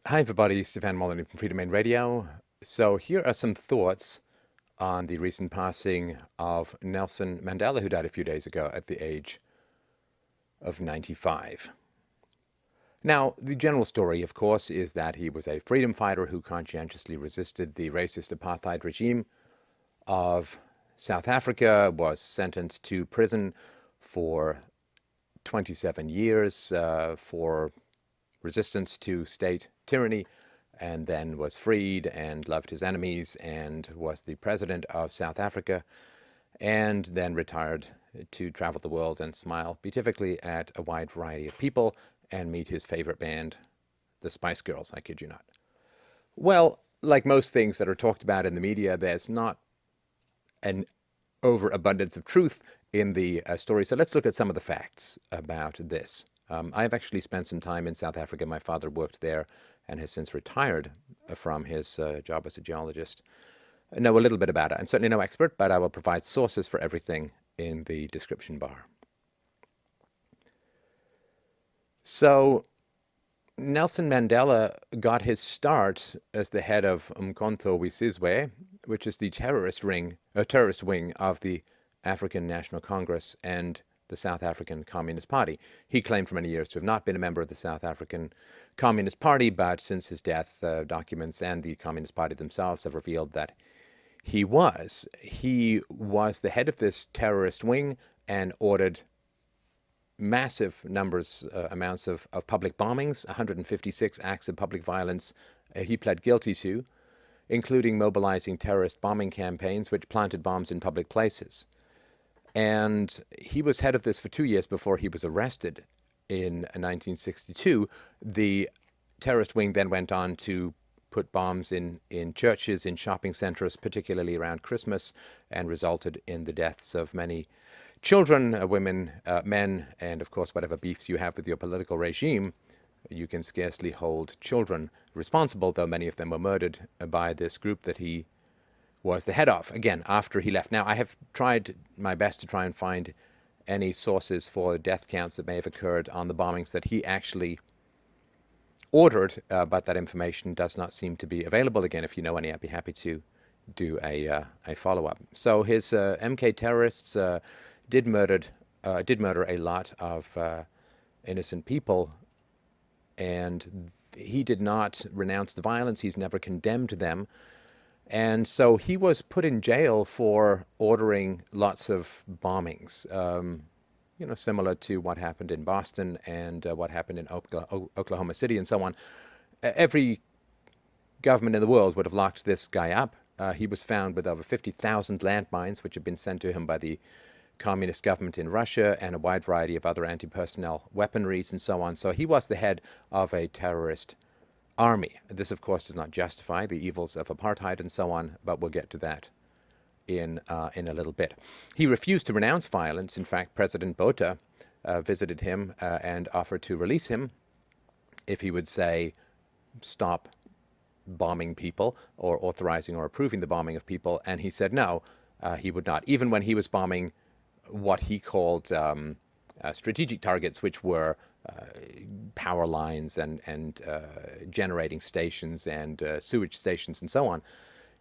Hi everybody, Stefan Molyneux from Freedomain Radio. So here are some thoughts on the recent passing of Nelson Mandela, who died a few days ago at the age of 95. Now, the general story, of course, is that he was a freedom fighter who conscientiously resisted the racist apartheid regime of South Africa, was sentenced to prison for 27 years for resistance to state tyranny, and then was freed and loved his enemies and was the president of South Africa, and then retired to travel the world and smile beatifically at a wide variety of people and meet his favorite band, the Spice Girls, I kid you not. Well, like most things that are talked about in the media, there's not an overabundance of truth in the story. So let's look at some of the facts about this. I've actually spent some time in South Africa. My father worked there and has since retired from his job as a geologist. I know a little bit about it. I'm certainly no expert, but I will provide sources for everything in the description bar. So Nelson Mandela got his start as the head of Umkhonto we Sizwe, which is the terrorist wing of the African National Congress and the South African Communist Party. He claimed for many years to have not been a member of the South African Communist Party, but since his death, documents and the Communist Party themselves have revealed that he was. He was the head of this terrorist wing and ordered massive amounts of public bombings, 156 acts of public violence he pled guilty to, including mobilizing terrorist bombing campaigns which planted bombs in public places. And he was head of this for 2 years before he was arrested in 1962. The terrorist wing then went on to put bombs in churches, in shopping centers, particularly around Christmas, and resulted in the deaths of many children, women, men, and of course, whatever beefs you have with your political regime, you can scarcely hold children responsible, though many of them were murdered by this group that he was the head of, again, after he left. Now, I have tried my best to try and find any sources for death counts that may have occurred on the bombings that he actually ordered, but that information does not seem to be available. Again, if you know any, I'd be happy to do a follow-up. So his MK terrorists did murder a lot of innocent people, and he did not renounce the violence. He's never condemned them. And so he was put in jail for ordering lots of bombings, similar to what happened in Boston and what happened in Oklahoma City and so on. Every government in the world would have locked this guy up. He was found with over 50,000 landmines, which had been sent to him by the communist government in Russia, and a wide variety of other anti-personnel weaponries and so on. So he was the head of a terrorist army. This, of course, does not justify the evils of apartheid and so on, but we'll get to that in a little bit. He refused to renounce violence. In fact, President Botha visited him and offered to release him if he would say, stop bombing people or authorizing or approving the bombing of people, and he said no, he would not, even when he was bombing what he called strategic targets, which were power lines and generating stations and sewage stations and so on.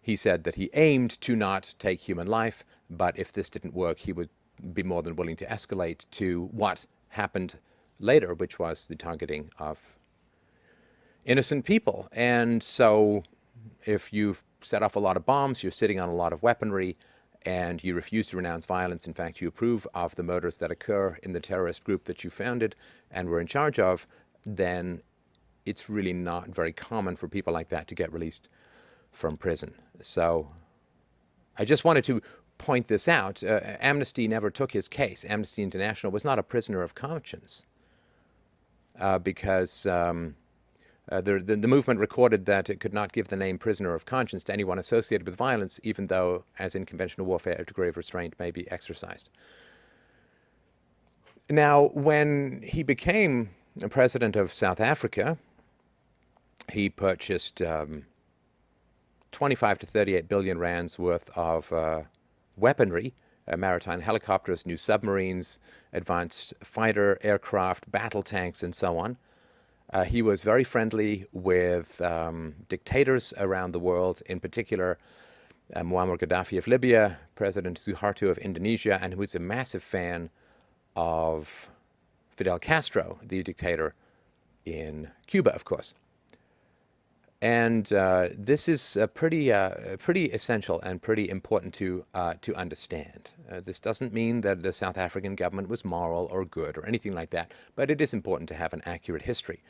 He said that he aimed to not take human life, but if this didn't work, he would be more than willing to escalate to what happened later, which was the targeting of innocent people. And so if you've set off a lot of bombs, you're sitting on a lot of weaponry, and you refuse to renounce violence. In fact, you approve of the murders that occur in the terrorist group that you founded and were in charge of, then it's really not very common for people like that to get released from prison. So I just wanted to point this out. Amnesty never took his case. Amnesty International was not a prisoner of conscience because the movement recorded that it could not give the name prisoner of conscience to anyone associated with violence, even though, as in conventional warfare, a degree of restraint may be exercised. Now, when he became president of South Africa, he purchased 25 to 38 billion rands worth of weaponry, maritime helicopters, new submarines, advanced fighter aircraft, battle tanks, and so on. He was very friendly with dictators around the world, in particular Muammar Gaddafi of Libya, President Suharto of Indonesia, and who was a massive fan of Fidel Castro, the dictator in Cuba, of course. And this is pretty essential and pretty important to understand. This doesn't mean that the South African government was moral or good or anything like that, but it is important to have an accurate history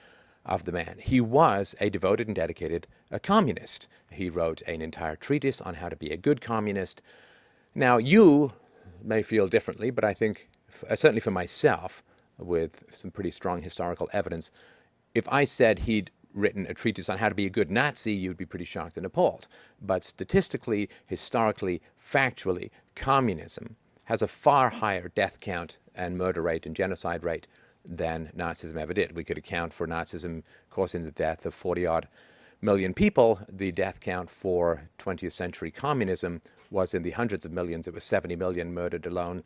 of the man. He was a devoted and dedicated communist. He wrote an entire treatise on how to be a good communist. Now, you may feel differently, but I think, certainly for myself, with some pretty strong historical evidence, if I said he'd written a treatise on how to be a good Nazi, you'd be pretty shocked and appalled. But statistically, historically, factually, communism has a far higher death count and murder rate and genocide rate than Nazism ever did. We could account for Nazism causing the death of 40-odd million people. The death count for 20th century communism was in the hundreds of millions. It was 70 million murdered alone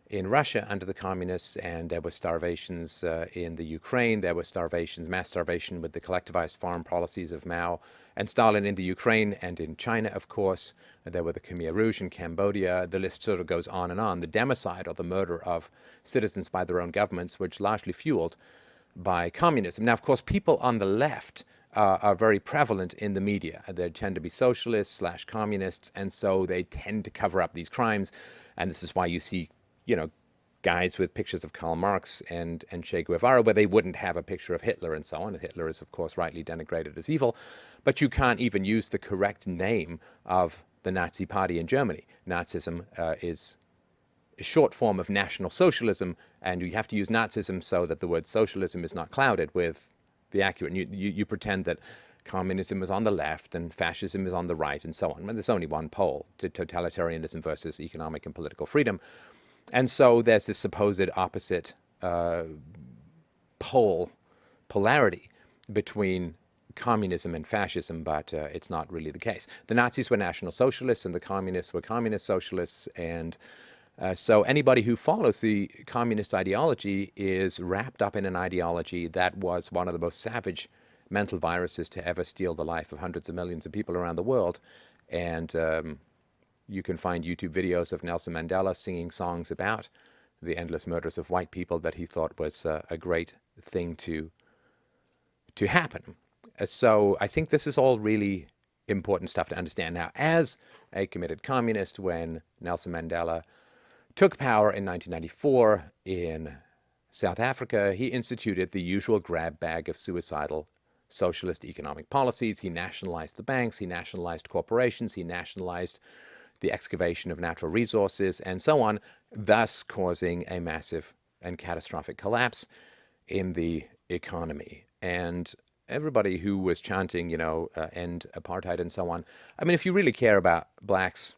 in Russia under the communists, and there were starvations in the Ukraine. There were starvations, mass starvation with the collectivized farm policies of Mao and Stalin in the Ukraine and in China, of course. There were the Khmer Rouge in Cambodia. The list sort of goes on and on. The democide, or the murder of citizens by their own governments, which largely fueled by communism. Now, of course, people on the left are very prevalent in the media. They tend to be socialists / communists, and so they tend to cover up these crimes. And this is why you see, you know, guys with pictures of Karl Marx and Che Guevara, where they wouldn't have a picture of Hitler and so on. Hitler is, of course, rightly denigrated as evil, but you can't even use the correct name of the Nazi Party in Germany. Nazism is a short form of National Socialism, and you have to use Nazism so that the word socialism is not clouded with the accurate. You pretend that communism is on the left and fascism is on the right and so on. But there's only one pole, to totalitarianism versus economic and political freedom. And so there's this supposed opposite polarity between communism and fascism, but it's not really the case. The Nazis were National Socialists and the communists were Communist Socialists, and so anybody who follows the communist ideology is wrapped up in an ideology that was one of the most savage mental viruses to ever steal the life of hundreds of millions of people around the world. And you can find YouTube videos of Nelson Mandela singing songs about the endless murders of white people that he thought was a great thing to happen. So I think this is all really important stuff to understand. Now, as a committed communist, when Nelson Mandela took power in 1994 in South Africa, he instituted the usual grab bag of suicidal socialist economic policies. He nationalized the banks, he nationalized corporations, he nationalized the excavation of natural resources, and so on, thus causing a massive and catastrophic collapse in the economy. And everybody who was chanting, end apartheid and so on, I mean, if you really care about blacks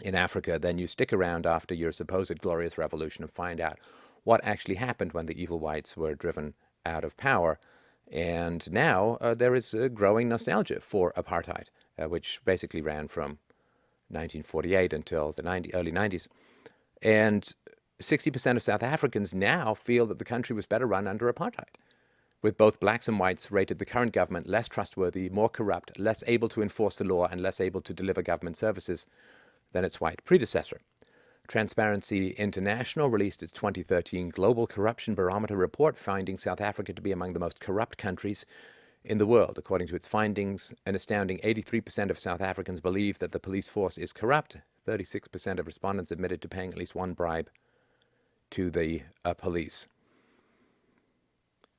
in Africa, then you stick around after your supposed glorious revolution and find out what actually happened when the evil whites were driven out of power. And now there is a growing nostalgia for apartheid, which basically ran from 1948 until the early 90s. And 60% of South Africans now feel that the country was better run under apartheid, with both blacks and whites rated the current government less trustworthy, more corrupt, less able to enforce the law, and less able to deliver government services than its white predecessor. Transparency International released its 2013 Global Corruption Barometer report, finding South Africa to be among the most corrupt countries in the world. According to its findings, an astounding 83% of South Africans believe that the police force is corrupt. 36% of respondents admitted to paying at least one bribe to the police.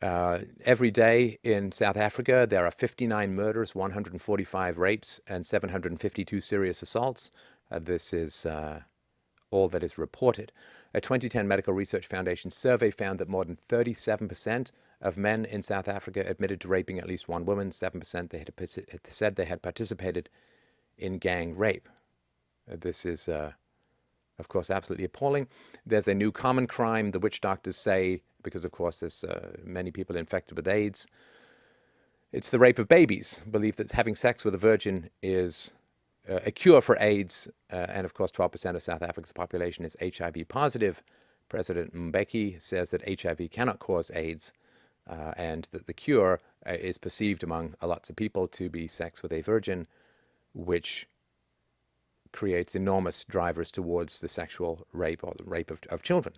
Every day in South Africa, there are 59 murders, 145 rapes, and 752 serious assaults. This is all that is reported. A 2010 Medical Research Foundation survey found that more than 37% of men in South Africa admitted to raping at least one woman. 7% they had said they had participated in gang rape. This is, of course, absolutely appalling. There's a new common crime, the witch doctors say, because, of course, there's many people infected with AIDS. It's the rape of babies. Belief that having sex with a virgin is a cure for AIDS, and of course 12% of South Africa's population is HIV positive. President Mbeki says that HIV cannot cause AIDS, and that the cure is perceived among lots of people to be sex with a virgin, which creates enormous drivers towards the sexual rape or the rape of children.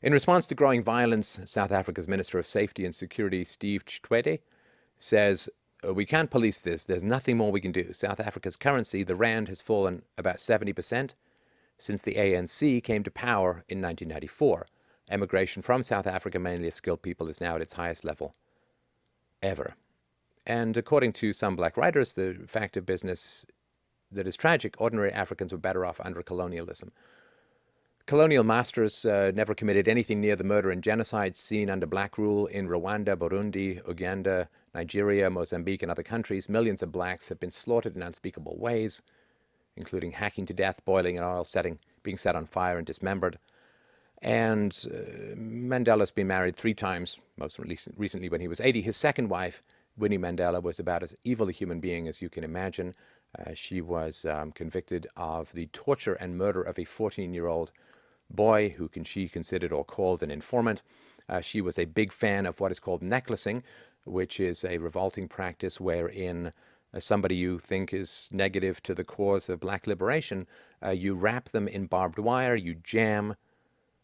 In response to growing violence, South Africa's Minister of Safety and Security, Steve Chitwede, says, we can't police this. There's nothing more we can do. South Africa's currency, the rand, has fallen about 70% since the ANC came to power in 1994. Emigration from South Africa, mainly of skilled people, is now at its highest level ever. And according to some black writers, the fact of business that is tragic, ordinary Africans were better off under colonialism. Colonial masters never committed anything near the murder and genocide seen under black rule in Rwanda, Burundi, Uganda, Nigeria, Mozambique, and other countries. Millions of blacks have been slaughtered in unspeakable ways, including hacking to death, boiling in oil, being set on fire and dismembered. And Mandela's been married 3 times, most recently when he was 80. His second wife, Winnie Mandela, was about as evil a human being as you can imagine. She was convicted of the torture and murder of a 14-year-old boy who she considered or called an informant. She was a big fan of what is called necklacing, which is a revolting practice wherein somebody you think is negative to the cause of black liberation, you wrap them in barbed wire, you jam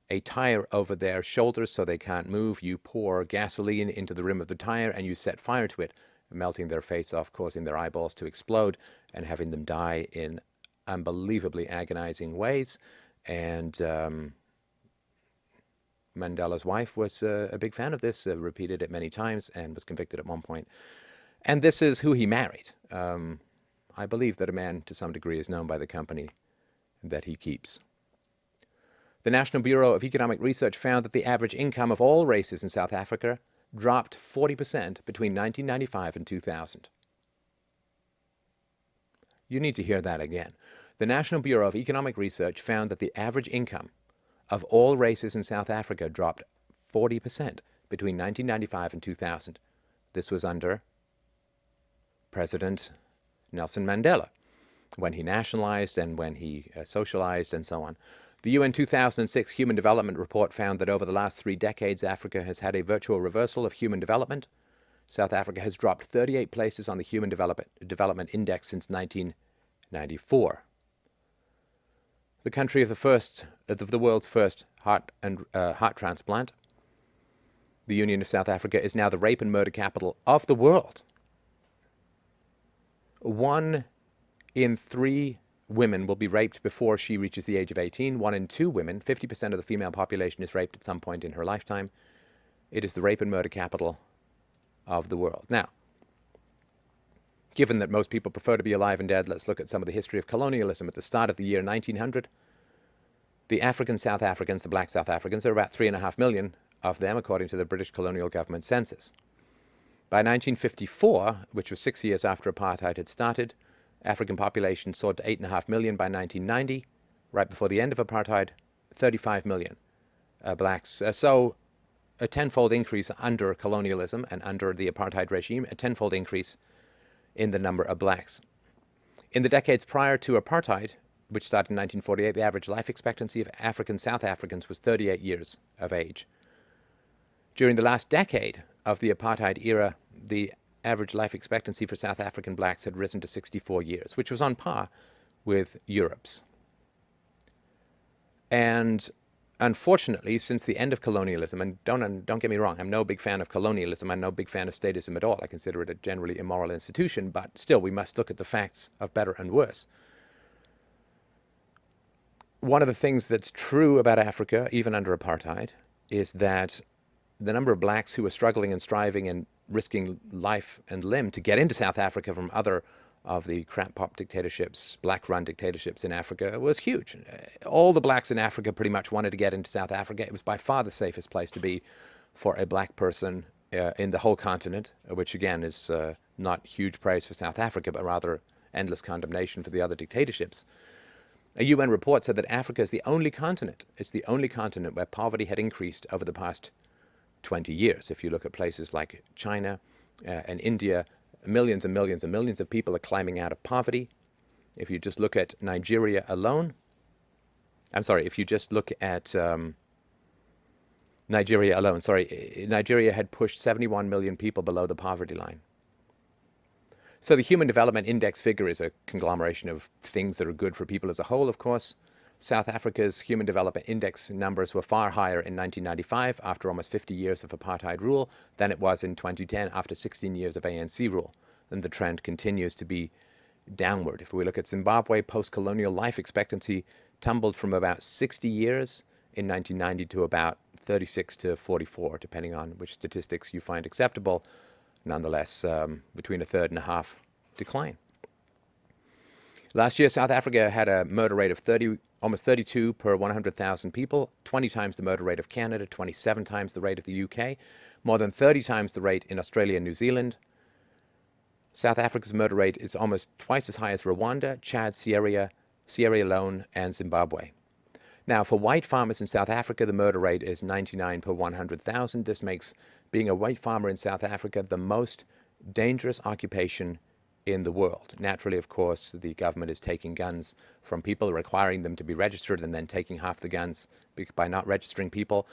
a tire over their shoulders so they can't move, you pour gasoline into the rim of the tire, and you set fire to it, melting their face off, causing their eyeballs to explode, and having them die in unbelievably agonizing ways. And Mandela's wife was a big fan of this, repeated it many times, and was convicted at one point. And this is who he married. I believe that a man, to some degree, is known by the company that he keeps. The National Bureau of Economic Research found that the average income of all races in South Africa dropped 40% between 1995 and 2000. You need to hear that again. The National Bureau of Economic Research found that the average income of all races in South Africa dropped 40% between 1995 and 2000. This was under President Nelson Mandela, when he nationalized and when he socialized and so on. The UN 2006 Human Development Report found that over the last 3 decades, Africa has had a virtual reversal of human development. South Africa has dropped 38 places on the Human Development Index since 1994. The country of the world's first heart transplant, the Union of South Africa, is now the rape and murder capital of the world. 1 in 3 women will be raped before she reaches the age of 18. 1 in 2 women, 50% of the female population, is raped at some point in her lifetime. It is the rape and murder capital of the world. Now, given that most people prefer to be alive and dead, let's look at some of the history of colonialism. At the start of the year 1900, the African South Africans, the black South Africans, there are about 3.5 million of them, according to the British colonial government census. By 1954, which was 6 years after apartheid had started, African population soared to 8.5 million. By 1990, right before the end of apartheid, 35 million blacks. So a tenfold increase under colonialism and under the apartheid regime, a tenfold increase in the number of blacks. In the decades prior to apartheid, which started in 1948, the average life expectancy of African South Africans was 38 years of age. During the last decade of the apartheid era, the average life expectancy for South African blacks had risen to 64 years, which was on par with Europe's. And unfortunately, since the end of colonialism, and don't get me wrong, I'm no big fan of colonialism, I'm no big fan of statism at all, I consider it a generally immoral institution, but still we must look at the facts of better and worse. One of the things that's true about Africa, even under apartheid, is that the number of blacks who were struggling and striving and risking life and limb to get into South Africa from other of the crap-pop dictatorships, black-run dictatorships in Africa, was huge. All the blacks in Africa pretty much wanted to get into South Africa. It was by far the safest place to be for a black person in the whole continent, which again is not huge praise for South Africa, but rather endless condemnation for the other dictatorships. A UN report said that Africa is the only continent, it's the only continent where poverty had increased over the past 20 years. If you look at places like China and India, millions and millions and millions of people are climbing out of poverty. If you just look at Nigeria alone, if you just look at Nigeria alone, Nigeria had pushed 71 million people below the poverty line. So the Human Development Index figure is a conglomeration of things that are good for people as a whole, of course. South Africa's Human Development Index numbers were far higher in 1995, after almost 50 years of apartheid rule, than it was in 2010 after 16 years of ANC rule. And the trend continues to be downward. If we look at Zimbabwe, post-colonial life expectancy tumbled from about 60 years in 1990 to about 36 to 44, depending on which statistics you find acceptable. Nonetheless, between a third and a half decline. Last year, South Africa had a murder rate of almost 32 per 100,000 people, 20 times the murder rate of Canada, 27 times the rate of the UK, more than 30 times the rate in Australia and New Zealand. South Africa's murder rate is almost twice as high as Rwanda, Chad, Sierra Leone, and Zimbabwe. Now, for white farmers in South Africa, the murder rate is 99 per 100,000. This makes being a white farmer in South Africa the most dangerous occupation in the world. Naturally, of course, the government is taking guns from people, requiring them to be registered, and then taking half the guns by not registering people,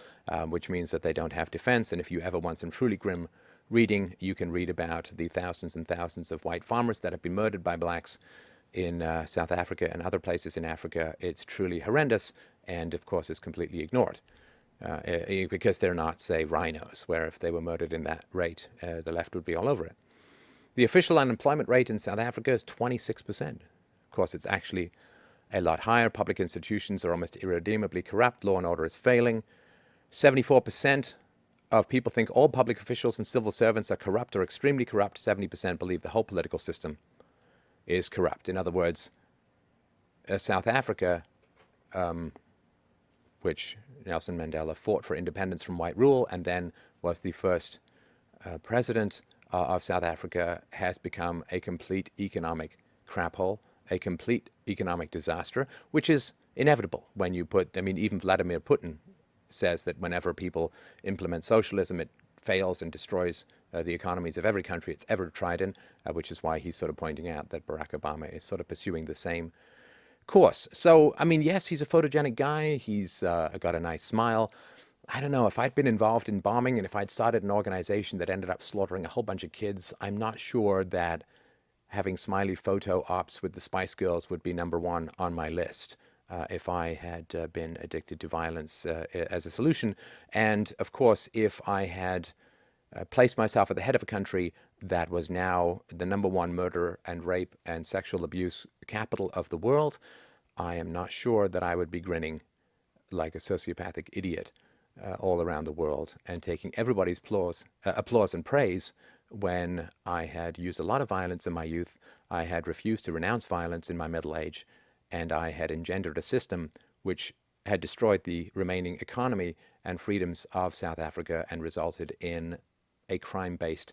which means that they don't have defense. And if you ever want some truly grim reading, you can read about the thousands and thousands of white farmers that have been murdered by blacks in South Africa and other places in Africa. It's truly horrendous, and of course is completely ignored because they're not, say, rhinos, where if they were murdered in that rate, the left would be all over it. The official unemployment rate in South Africa is 26%. Of course, it's actually a lot higher. Public institutions are almost irredeemably corrupt. Law and order is failing. 74% of people think all public officials and civil servants are corrupt or extremely corrupt. 70% believe the whole political system is corrupt. In other words, South Africa, which Nelson Mandela fought for independence from white rule and then was the first president of South Africa, has become a complete economic crap hole, a complete economic disaster, which is inevitable when you put, even Vladimir Putin says that whenever people implement socialism, it fails and destroys the economies of every country it's ever tried in, which is why he's sort of pointing out that Barack Obama is sort of pursuing the same course. So, yes, he's a photogenic guy. He's got a nice smile. I don't know, if I'd been involved in bombing and if I'd started an organization that ended up slaughtering a whole bunch of kids, I'm not sure that having smiley photo ops with the Spice Girls would be number one on my list if I had been addicted to violence as a solution. And of course, if I had placed myself at the head of a country that was now the number one murder and rape and sexual abuse capital of the world, I am not sure that I would be grinning like a sociopathic idiot all around the world and taking everybody's applause and praise when I had used a lot of violence in my youth, I had refused to renounce violence in my middle age, and I had engendered a system which had destroyed the remaining economy and freedoms of South Africa and resulted in a crime-based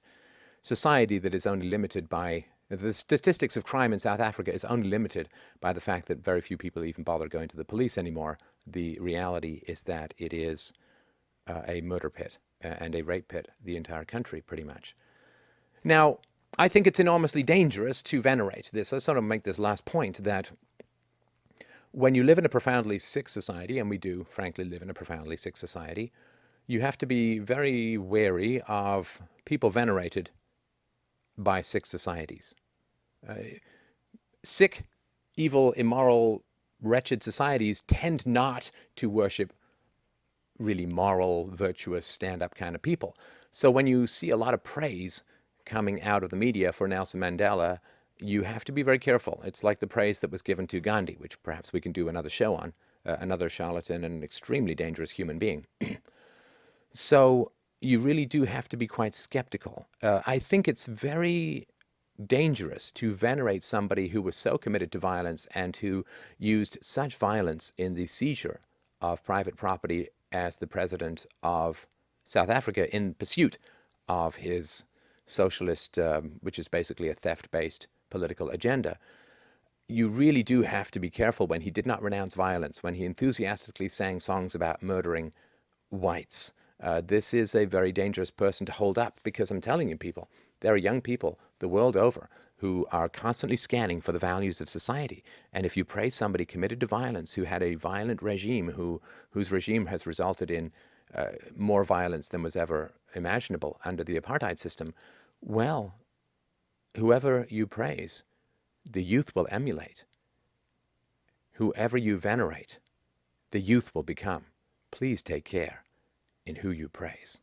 society that is only limited by the statistics of crime in South Africa is only limited by the fact that very few people even bother going to the police anymore. The reality is that it is a murder pit and a rape pit, the entire country, pretty much. Now, I think it's enormously dangerous to venerate this. I sort of make this last point that when you live in a profoundly sick society, and we do, frankly, live in a profoundly sick society, you have to be very wary of people venerated by sick societies. Sick, evil, immoral, wretched societies tend not to worship really moral, virtuous, stand-up kind of people. So when you see a lot of praise coming out of the media for Nelson Mandela, you have to be very careful. It's like the praise that was given to Gandhi, which perhaps we can do another show on, another charlatan and an extremely dangerous human being. So you really do have to be quite skeptical. I think it's very dangerous to venerate somebody who was so committed to violence and who used such violence in the seizure of private property as the president of South Africa in pursuit of his socialist, which is basically a theft-based political agenda. You really do have to be careful when he did not renounce violence, when he enthusiastically sang songs about murdering whites. This is a very dangerous person to hold up because I'm telling you, people, there are young people the world over who are constantly scanning for the values of society. And if you praise somebody committed to violence, who had a violent regime, whose regime has resulted in more violence than was ever imaginable under the apartheid system. Well, whoever you praise, the youth will emulate. Whoever you venerate, the youth will become. Please take care in who you praise.